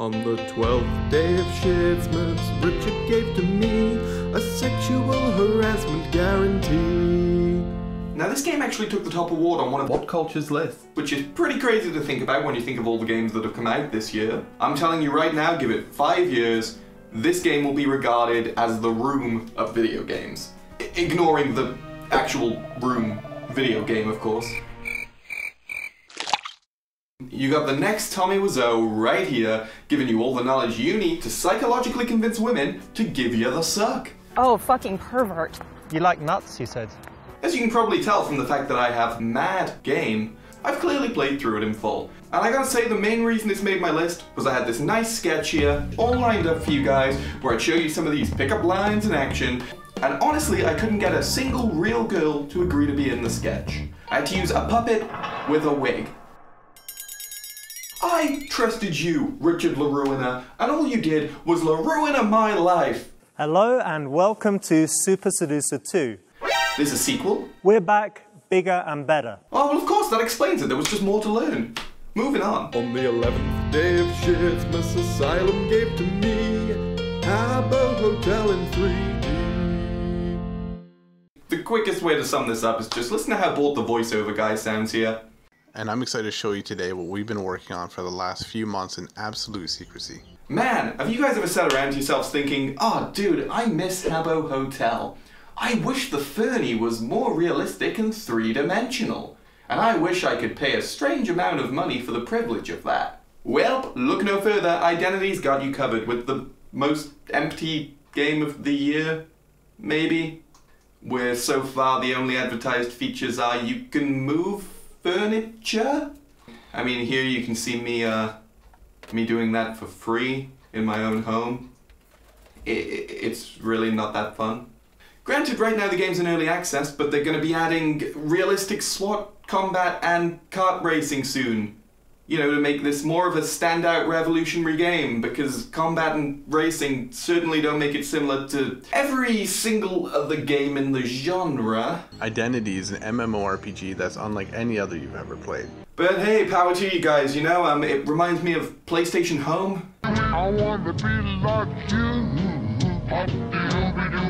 On the 12th day of tsmas, Richard gave to me a sexual harassment guarantee. Now this game actually took the top award on one of What Culture's list, which is pretty crazy to think about when you think of all the games that have come out this year. I'm telling you right now, give it 5 years, this game will be regarded as the Room of video games. Ignoring the actual Room video game, of course. You got the next Tommy Wiseau right here, giving you all the knowledge you need to psychologically convince women to give you the suck. Oh, fucking pervert. You like nuts, you said. As you can probably tell from the fact that I have mad game, I've clearly played through it in full. And I gotta say, the main reason this made my list was I had this nice sketch here, all lined up for you guys, where I'd show you some of these pickup lines in action, and honestly, I couldn't get a single real girl to agree to be in the sketch. I had to use a puppet with a wig. I trusted you, Richard LaRuiner, and all you did was LaRuiner my life. Hello and welcome to Super Seducer 2. There's a sequel? We're back, bigger and better. Oh, well of course, that explains it. There was just more to learn. Moving on. On the 11th day of tsmas, Asylum gave to me Habbo Hotel in 3D. The quickest way to sum this up is just listen to how bored the voiceover guy sounds here. And I'm excited to show you today what we've been working on for the last few months in absolute secrecy. Man, have you guys ever sat around to yourselves thinking, oh dude, I miss Habbo Hotel. I wish the Fernie was more realistic and three-dimensional. And I wish I could pay a strange amount of money for the privilege of that. Well, look no further, Identity's got you covered with the most empty game of the year, maybe? Where so far the only advertised features are you can move furniture? I mean, here you can see me doing that for free in my own home. It's really not that fun. Granted, right now the game's in early access, but they're going to be adding realistic SWAT combat and kart racing soon. You know, to make this more of a standout revolutionary game, because combat and racing certainly don't make it similar to every single other game in the genre. Identity is an MMORPG that's unlike any other you've ever played. But hey, power to you guys, you know, it reminds me of PlayStation Home. I want to be like you.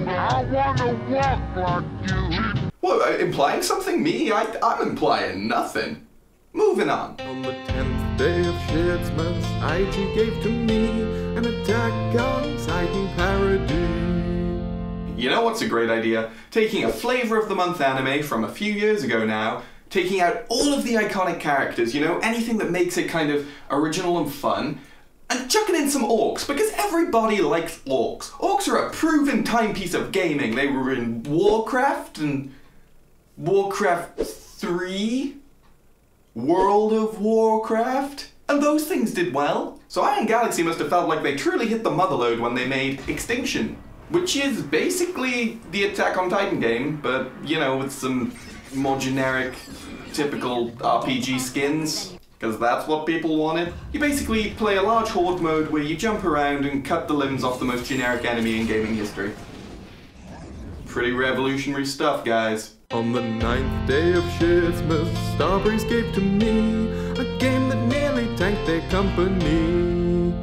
I want to walk like you. What, implying something? Me? I'm implying nothing. Moving on. On the 10th day of tsmas, IG gave to me an Attack on Titan parody. You know what's a great idea? Taking a flavor of the month anime from a few years ago now, taking out all of the iconic characters, you know, anything that makes it kind of original and fun, and chucking in some orcs, because everybody likes orcs. Orcs are a proven timepiece of gaming. They were in Warcraft and Warcraft 3, World of Warcraft, and those things did well. So Iron Galaxy must have felt like they truly hit the motherlode when they made Extinction, which is basically the Attack on Titan game, but, you know, with some more generic, typical RPG skins, because that's what people wanted. You basically play a large horde mode where you jump around and cut the limbs off the most generic enemy in gaming history. Pretty revolutionary stuff, guys. On the 9th day of tsmas, Starbreeze gave to me a game that nearly tanked their company.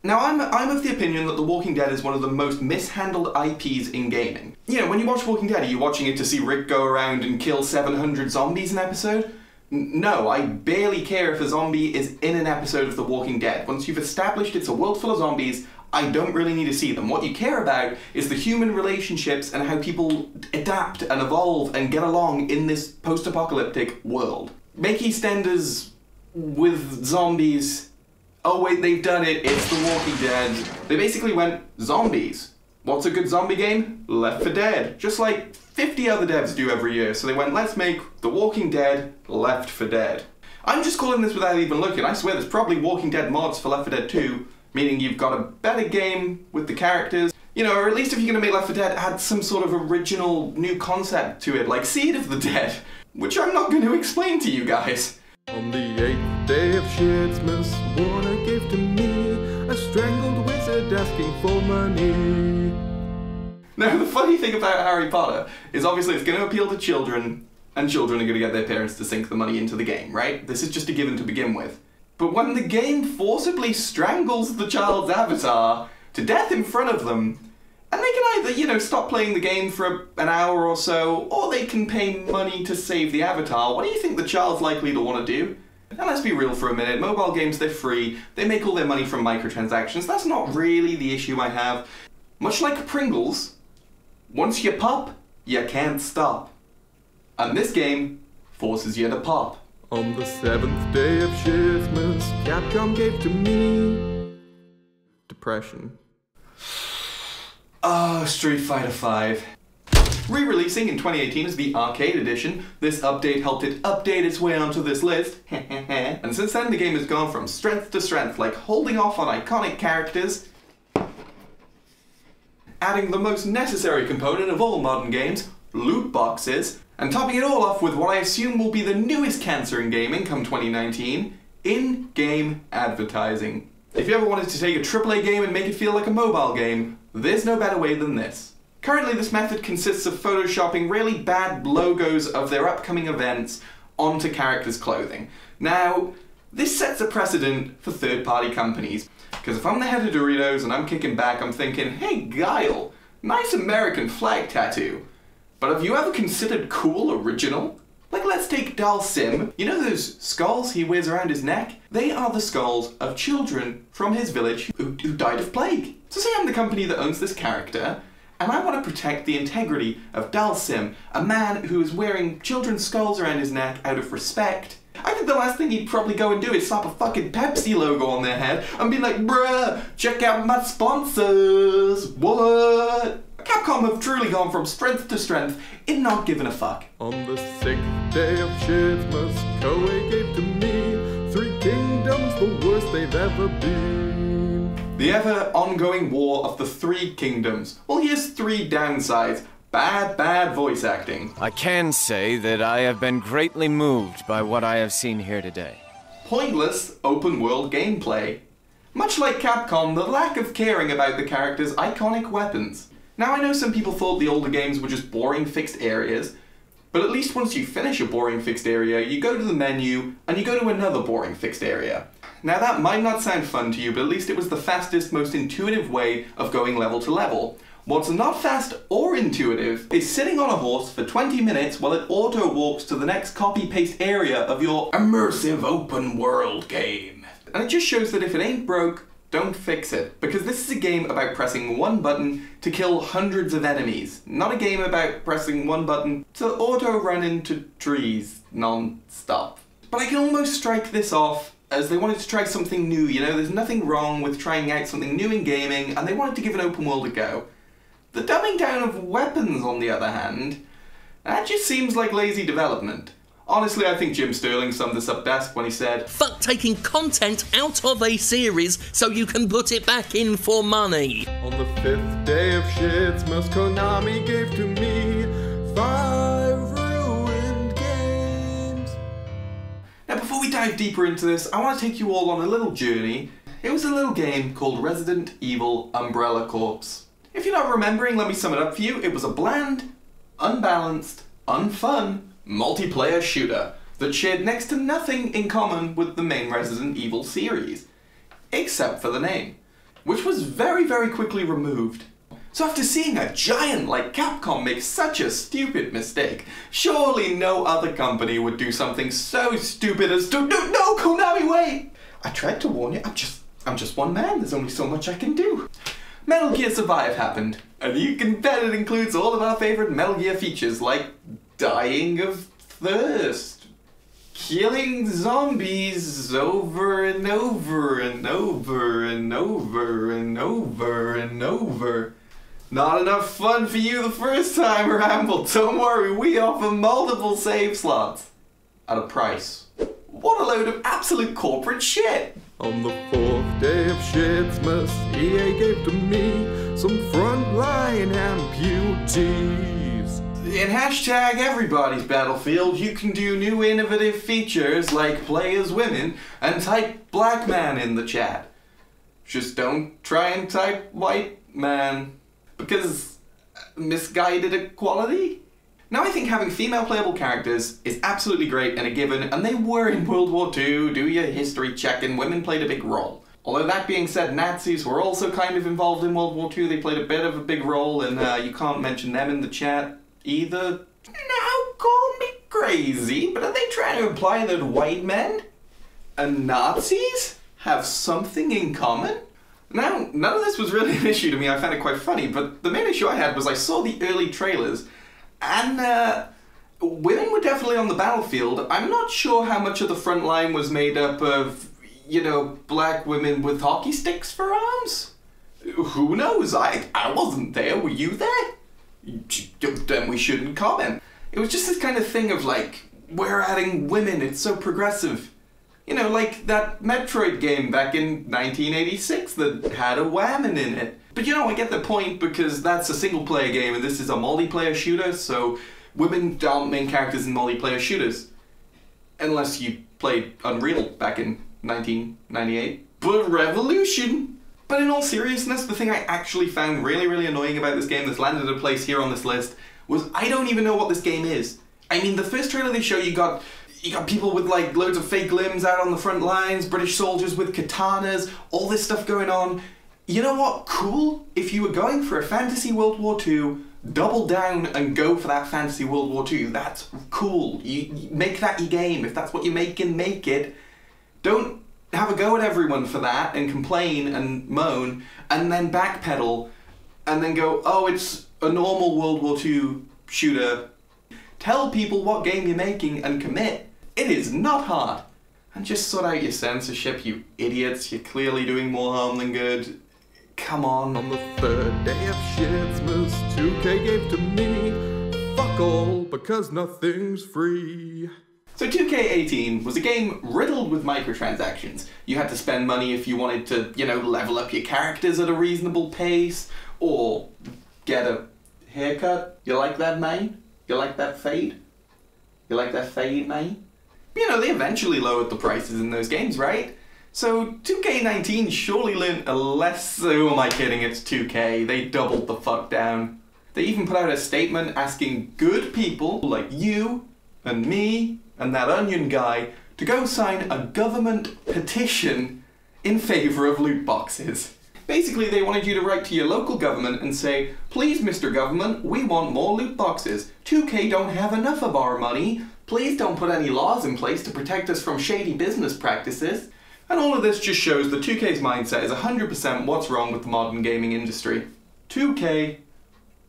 Now, I'm of the opinion that The Walking Dead is one of the most mishandled IPs in gaming. You know, when you watch Walking Dead, are you watching it to see Rick go around and kill 700 zombies an episode? No, I barely care if a zombie is in an episode of The Walking Dead. Once you've established it's a world full of zombies, I don't really need to see them. What you care about is the human relationships and how people adapt and evolve and get along in this post-apocalyptic world. Make EastEnders with zombies. Oh wait, they've done it, it's The Walking Dead. They basically went, zombies. What's a good zombie game? Left 4 Dead. Just like 50 other devs do every year. So they went, let's make The Walking Dead Left 4 Dead. I'm just calling this without even looking. I swear there's probably Walking Dead mods for Left 4 Dead 2, meaning you've got a better game with the characters. You know, or at least if you're gonna make Left 4 Dead, add some sort of original new concept to it, like Seed of the Dead, which I'm not going to explain to you guys. On the 8th day of tsmas, Warner gave to me a strangled wizard asking for money. Now, the funny thing about Harry Potter is obviously it's going to appeal to children, and children are going to get their parents to sink the money into the game, right? This is just a given to begin with. But when the game forcibly strangles the child's avatar to death in front of them, and they can either, you know, stop playing the game for an hour or so, or they can pay money to save the avatar, what do you think the child's likely to want to do? And let's be real for a minute, mobile games, they're free, they make all their money from microtransactions, that's not really the issue I have. Much like Pringles, once you pop, you can't stop. And this game forces you to pop. On the 7th day of Christmas, Capcom gave to me depression. Oh, Street Fighter V. Re-releasing in 2018 as the Arcade Edition, this update helped it update its way onto this list, and since then the game has gone from strength to strength, like holding off on iconic characters, adding the most necessary component of all modern games, loot boxes, and topping it all off with what I assume will be the newest cancer in gaming come 2019, in-game advertising. If you ever wanted to take a AAA game and make it feel like a mobile game, there's no better way than this. Currently, this method consists of photoshopping really bad logos of their upcoming events onto characters' clothing. Now, this sets a precedent for third-party companies, because if I'm the head of Doritos and I'm kicking back, I'm thinking, hey Guile, nice American flag tattoo. But have you ever considered cool original? Like, let's take Dalsim. You know those skulls he wears around his neck? They are the skulls of children from his village who died of plague. So say I'm the company that owns this character, and I want to protect the integrity of Dalsim, a man who is wearing children's skulls around his neck out of respect. I think the last thing he'd probably go and do is slap a fucking Pepsi logo on their head and be like, bruh, check out my sponsors, what? Capcom have truly gone from strength to strength in not giving a fuck. On the 6th day of Christmas, Koei gave to me 3 kingdoms, the worst they've ever been. The ever-ongoing war of the 3 kingdoms. Well, here's 3 downsides. Bad voice acting. I can say that I have been greatly moved by what I have seen here today. Pointless open-world gameplay. Much like Capcom, the lack of caring about the character's iconic weapons. Now, I know some people thought the older games were just boring fixed areas, but at least once you finish a boring fixed area, you go to the menu, and you go to another boring fixed area. Now that might not sound fun to you, but at least it was the fastest, most intuitive way of going level to level. What's not fast or intuitive is sitting on a horse for 20 minutes while it auto-walks to the next copy-paste area of your immersive open-world game. And it just shows that if it ain't broke, don't fix it. Because this is a game about pressing one button to kill hundreds of enemies, not a game about pressing one button to auto-run into trees non-stop. But I can almost strike this off as they wanted to try something new, you know, there's nothing wrong with trying out something new in gaming, and they wanted to give an open world a go. The dumbing down of weapons, on the other hand, that just seems like lazy development. Honestly, I think Jim Sterling summed this up best when he said, "Fuck taking content out of a series so you can put it back in for money." On the 5th day of Christmas, Konami gave to me 5 ruined games. Now before we dive deeper into this, I want to take you all on a little journey. It was a little game called Resident Evil Umbrella Corps. If you're not remembering, let me sum it up for you. It was a bland, unbalanced, unfun, multiplayer shooter that shared next to nothing in common with the main Resident Evil series, except for the name, which was very quickly removed. So after seeing a giant like Capcom make such a stupid mistake, surely no other company would do something so stupid as to no, Konami, wait! I tried to warn you, I'm just one man, there's only so much I can do. Metal Gear Survive happened, and you can bet it includes all of our favourite Metal Gear features like dying of thirst, killing zombies over and over and over and over and over and over. Not enough fun for you the first time around, but don't worry, we offer multiple save slots at a price. What a load of absolute corporate shit! On the 4th day of Christmas, EA gave to me some frontline amputees. In hashtag everybody's battlefield, you can do new innovative features like play as women and type black man in the chat. Just don't try and type white man, because misguided equality? Now I think having female playable characters is absolutely great and a given, and they were in World War II, do your history check, and women played a big role. Although that being said, Nazis were also kind of involved in World War II, they played a bit of a big role, and you can't mention them in the chat either. Now call me crazy, but are they trying to imply that white men and Nazis have something in common? Now, none of this was really an issue to me, I found it quite funny, but the main issue I had was I saw the early trailers, and women were definitely on the battlefield. I'm not sure how much of the front line was made up of, you know, black women with hockey sticks for arms? Who knows? I wasn't there. Were you there? Then we shouldn't comment. It was just this kind of thing of like, we're adding women, it's so progressive. You know, like that Metroid game back in 1986 that had a woman in it. But you know, I get the point because that's a single player game and this is a multiplayer shooter, so women aren't main characters in multiplayer shooters. Unless you played Unreal back in 1998. But Revolution! But in all seriousness, the thing I actually found really, really annoying about this game that's landed a place here on this list was I don't even know what this game is. I mean, the first trailer they show, you got people with like loads of fake limbs out on the front lines, British soldiers with katanas, all this stuff going on. You know what? Cool. If you were going for a fantasy World War II, double down and go for that fantasy World War II. That's cool. You make that your game. If that's what you're making, make it. Don't have a go at everyone for that and complain and moan and then backpedal and then go, oh, it's a normal World War II shooter. Tell people what game you're making and commit. It is not hard. And just sort out your censorship, you idiots. You're clearly doing more harm than good. Come on. On the third day of Shitsmas, 2K gave to me fuck all because nothing's free. So 2K18 was a game riddled with microtransactions. You had to spend money if you wanted to, you know, level up your characters at a reasonable pace, or get a haircut. You like that, man? You like that fade? You like that fade, man? You know, they eventually lowered the prices in those games, right? So 2K19 surely learned a lesson. Who am I kidding? It's 2K. They doubled the fuck down. They even put out a statement asking good people like you and me and that onion guy to go sign a government petition in favor of loot boxes. Basically, they wanted you to write to your local government and say, please, Mr. Government, we want more loot boxes. 2K don't have enough of our money. Please don't put any laws in place to protect us from shady business practices. And all of this just shows that 2K's mindset is 100% what's wrong with the modern gaming industry. 2K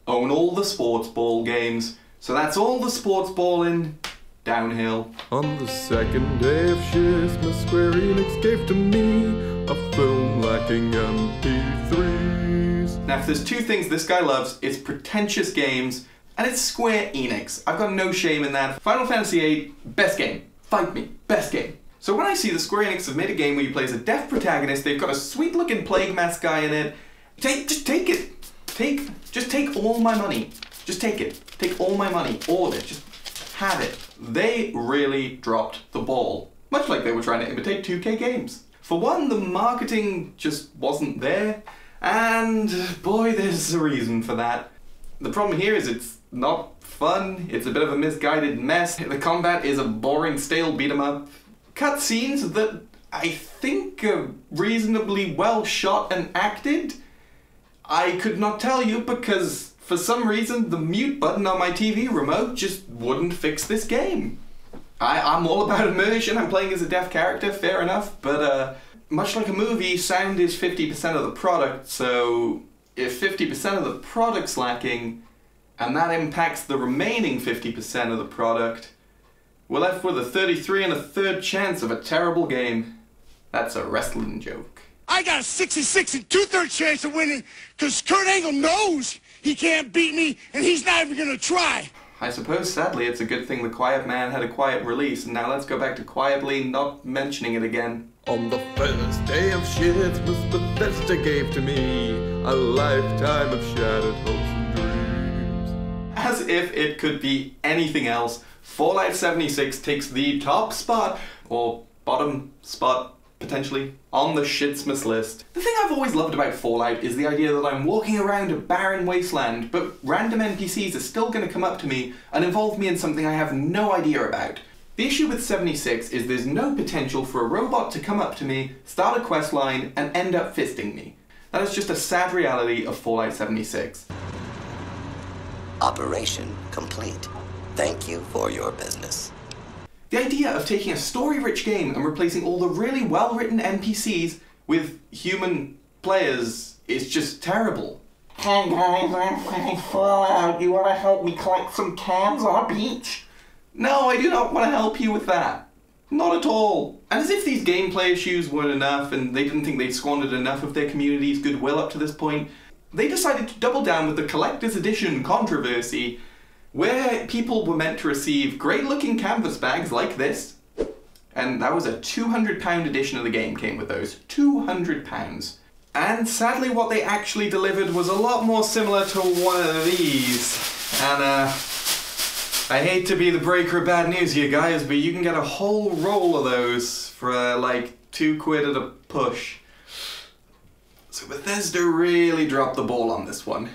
own all the sports ball games, so that's all the sports balling downhill. On the second day of Shitsmas, Square Enix gave to me a film lacking MP3s. Now if there's two things this guy loves, it's pretentious games and it's Square Enix. I've got no shame in that. Final Fantasy VIII, best game. Fight me, best game. So when I see that Square Enix have made a game where you play as a deaf protagonist, they've got a sweet looking plague mask guy in it, just take it. Just take all my money. Just take it. Take all my money. All of it. Just have it. They really dropped the ball. Much like they were trying to imitate 2K games. For one, the marketing just wasn't there, and boy, there's a reason for that. The problem here is it's not fun, it's a bit of a misguided mess, the combat is a boring, stale beat-em-up. Cutscenes that I think are reasonably well shot and acted, I could not tell you because for some reason the mute button on my TV remote just wouldn't fix this game. I'm all about immersion, I'm playing as a deaf character, fair enough, but much like a movie, sound is 50% of the product, so if 50% of the product's lacking, and that impacts the remaining 50% of the product, we're left with a 33 1/3 chance of a terrible game. That's a wrestling joke. I got a 66 2/3 chance of winning, because Kurt Angle knows he can't beat me, and he's not even gonna try. I suppose, sadly, it's a good thing The Quiet Man had a quiet release, and now let's go back to quietly not mentioning it again. On the first day of Shitsmas, Bethesda gave to me a lifetime of shattered hopes and dreams. As if it could be anything else, Fallout 76 takes the top spot, or bottom spot, potentially, on the Shitsmas list. The thing I've always loved about Fallout is the idea that I'm walking around a barren wasteland, but random NPCs are still going to come up to me and involve me in something I have no idea about. The issue with 76 is there's no potential for a robot to come up to me, start a quest line, and end up fisting me. That is just a sad reality of Fallout 76. Operation complete. Thank you for your business. The idea of taking a story-rich game and replacing all the really well-written NPCs with human players is just terrible. Hey guys, I'm playing Fallout. You wanna help me collect some cans on a beach? No, I do not want to help you with that. Not at all. And as if these gameplay issues weren't enough and they didn't think they'd squandered enough of their community's goodwill up to this point, they decided to double down with the collector's edition controversy, where people were meant to receive great-looking canvas bags like this, and that was a £200 edition of the game came with those. £200. And sadly what they actually delivered was a lot more similar to one of these. And I hate to be the breaker of bad news here, guys, but you can get a whole roll of those for like £2 at a push. So Bethesda really dropped the ball on this one.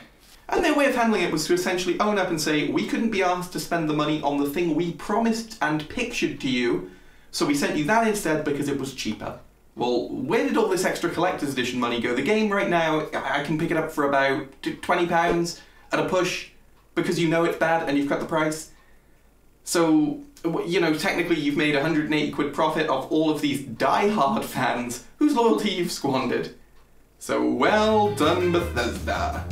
And their way of handling it was to essentially own up and say, we couldn't be asked to spend the money on the thing we promised and pictured to you, so we sent you that instead because it was cheaper. Well, where did all this extra collector's edition money go? The game right now, I can pick it up for about £20 at a push because you know it's bad and you've cut the price. So, you know, technically you've made 180 quid profit off all of these die-hard fans whose loyalty you've squandered. So well done, Bethesda.